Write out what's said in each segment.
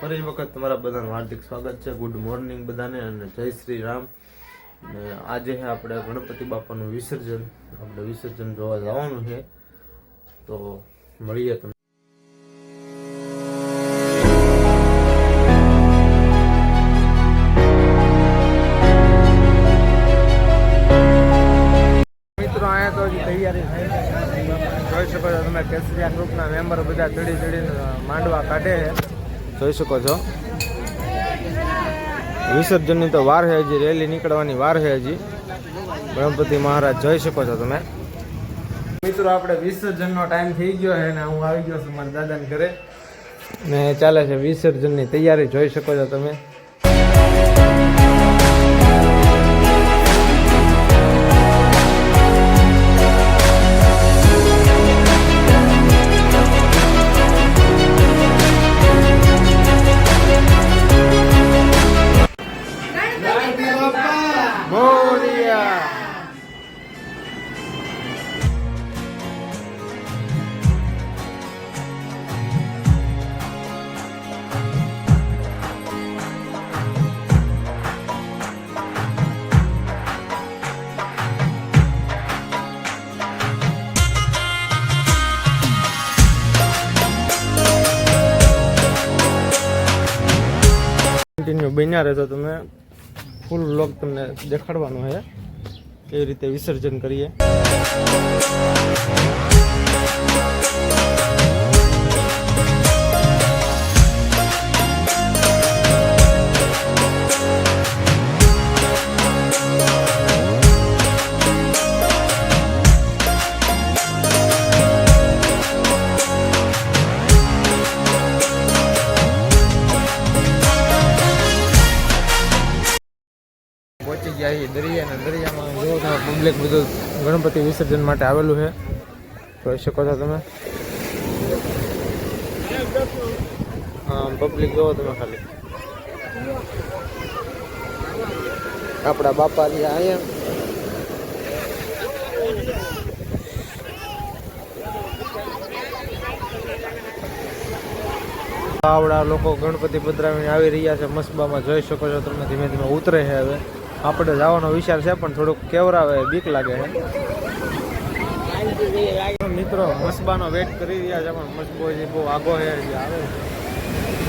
ફરી વખત તમારા બધાનું હાર્દિક સ્વાગત છે. ગુડ મોર્નિંગ બધાને અને જય શ્રી રામ. અને આજે આપણે ગણપતિ બાપાનું વિસર્જન, આપણે વિસર્જન જોવા જવાનું છે, તો મળીએ તમે. મિત્રો અહીંયા તો હજી તૈયારી થઈ જોઈ શકો છો તમે. કેસરિયા ગ્રુપના મેમ્બર બધા ચડીને માંડવા કાઢે છે, જોઈ શકો છો. વિસર્જનની તો વાર છે, હજી રેલી નીકળવાની વાર છે હજી. ગણપતિ મહારાજ જોઈ શકો છો તમે. મિત્રો આપણે વિસર્જનનો ટાઈમ થઈ ગયો છે ને હું આવી ગયો છું મારા દાદાને ઘરે ને ચાલે છે વિસર્જનની તૈયારી, જોઈ શકો છો તમે. કન્ટિન્યુ બન્યા રહેતો, તમે ફૂલ વ્લોગ તમને દેખાડવાનો છે કેવી રીતે વિસર્જન કરીએ. પહોંચી ગયા છીએ દરિયા, અને દરિયામાં જોવો તમે પબ્લિક બધું ગણપતિ વિસર્જન માટે આવેલું છે, જોઈ શકો છો તમે. હા, પબ્લિક જોવો તમે ખાલી. આપણા બાપા રહ્યા અહીંયા. આવડા લોકો ગણપતિ પધરાવીને આવી રહ્યા છે મસબામાં, જોઈ શકો છો તમે. ધીમે ધીમે ઉતરે છે. હવે આપણે જવાનો વિચાર છે પણ થોડુંક કેવરાવે, બીક લાગે છે. મિત્રો મસબાનો વેટ કરી રહ્યા છે પણ મસબો જે બહુ આગો છે, જે આવે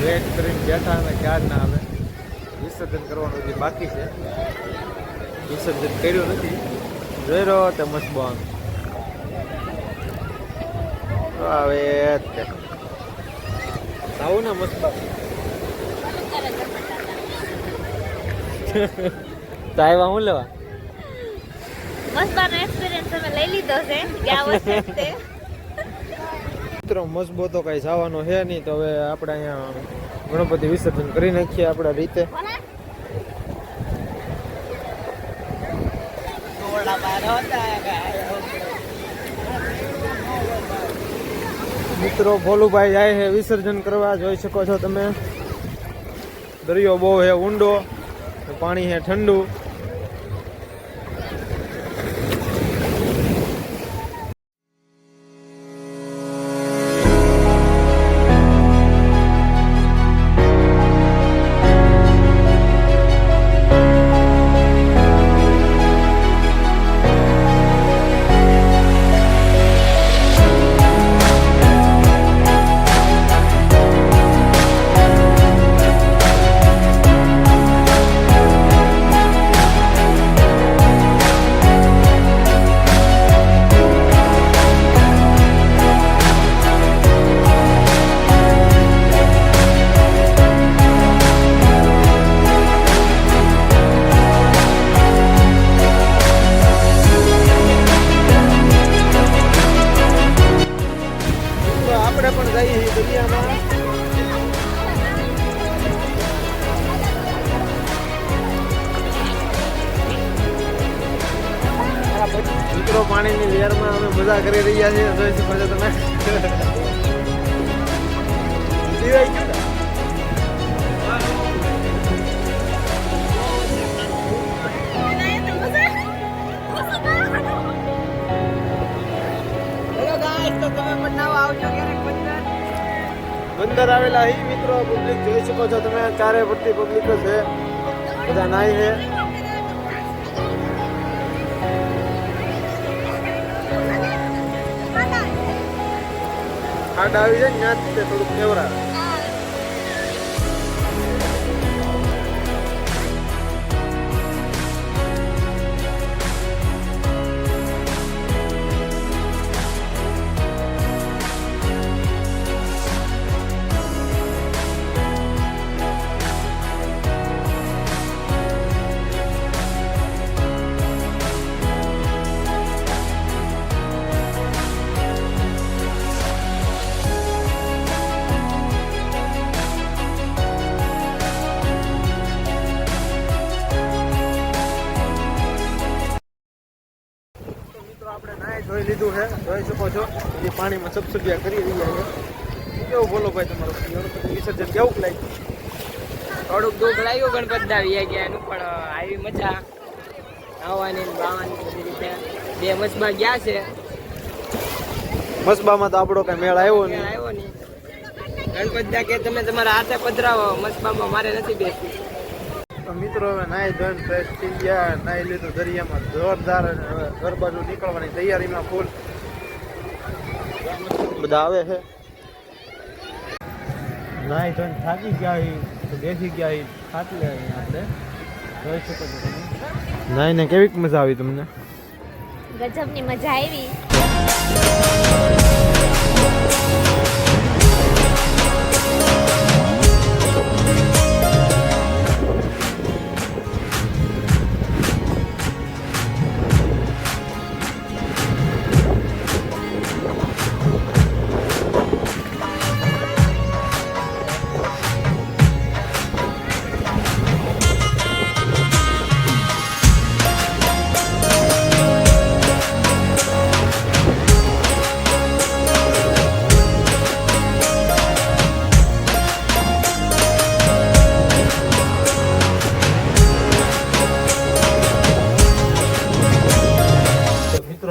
વેટ કરીને બેઠા અમે ક્યાં ના આવે. વિસર્જન કરવાનું જે બાકી છે, વિસર્જન કર્યું નથી. જોઈ રહ્યો તે મસબો આવે આવું ને મસબા. તો આવ્યા હું લેવા મસબાનો એક્સપીરિયન્સ અમે લઈ લીધો છે ગયા વર્ષે. મિત્રો મસબો તો કઈ જવાનો છે નહીં, તો હવે આપણે અહીંયા ગણપતિ વિસર્જન કરી નાખીએ આપણા રીતે. મિત્રો ભોલુભાઈ જાય છે વિસર્જન કરવા, જોઈ શકો છો તમે. દરિયો બહુ છે ઊંડો, પાણી છે ઠંડુ. મિત્રો પાણીની લહેરમાં અમે મજા કરી રહ્યા છીએ, જોઈ શકો છો તમે. બંદર આવેલા હી મિત્રો. મિત્રો પબ્લિક જોઈ શકો છો તમે, ચારે પડતી પબ્લિક છે, બધા નાઈ છે. ખાડા આવી જાય ને ત્યાં જ તે થોડુંક કેવરા. આપણે નાય જોઈ લીધું છે, જોઈ શકો છો એ પાણીમાં સબસબિયા કરી રહ્યા છે. શું કેવું બોલો ભાઈ તમારું ગણપતિ વિસર્જન કેવું લાગ્યું? થોડુંક દુઃખ લાગ્યું ગણપતિ દાવી ગયા એનું, પણ આવી મજા આવવાની ને બાવાની બધી રીતે. બે મસબા ગયા છે, મસબામાં તો આપણો કઈ મેળ આવ્યો નહીં. આવ્યો નહીં. ગણપતિ દા કે તમે તમારા હાથે પધરાવો, મસબામાં મારે નથી બેસવું. તો મિત્રો હવે નાઈ ધોઈને ફ્રેશ થઈ ગયા, નાઈ લીધું દરિયામાં જોરદાર, અને હવે ઘર બાજુ નીકળવાની તૈયારીમાં ફૂલ બધા આવે છે. નાઈ ધોઈને થાકી ગયા તો બેસી ગયા ખાટલે આપણે જોઈ શકો છો તમે. નાઈને કેવીક મજા આવી તમને? ગજબની મજા આવી.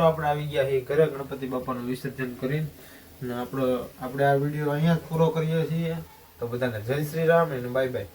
આપણે આવી ગયા છીએ ઘરે ગણપતિ બાપાનું વિસર્જન કરીને, અને આપણે આ વિડીયો અહીંયા જ પૂરો કરીએ છીએ. તો બધાને જય શ્રી રામ અને બાય બાય.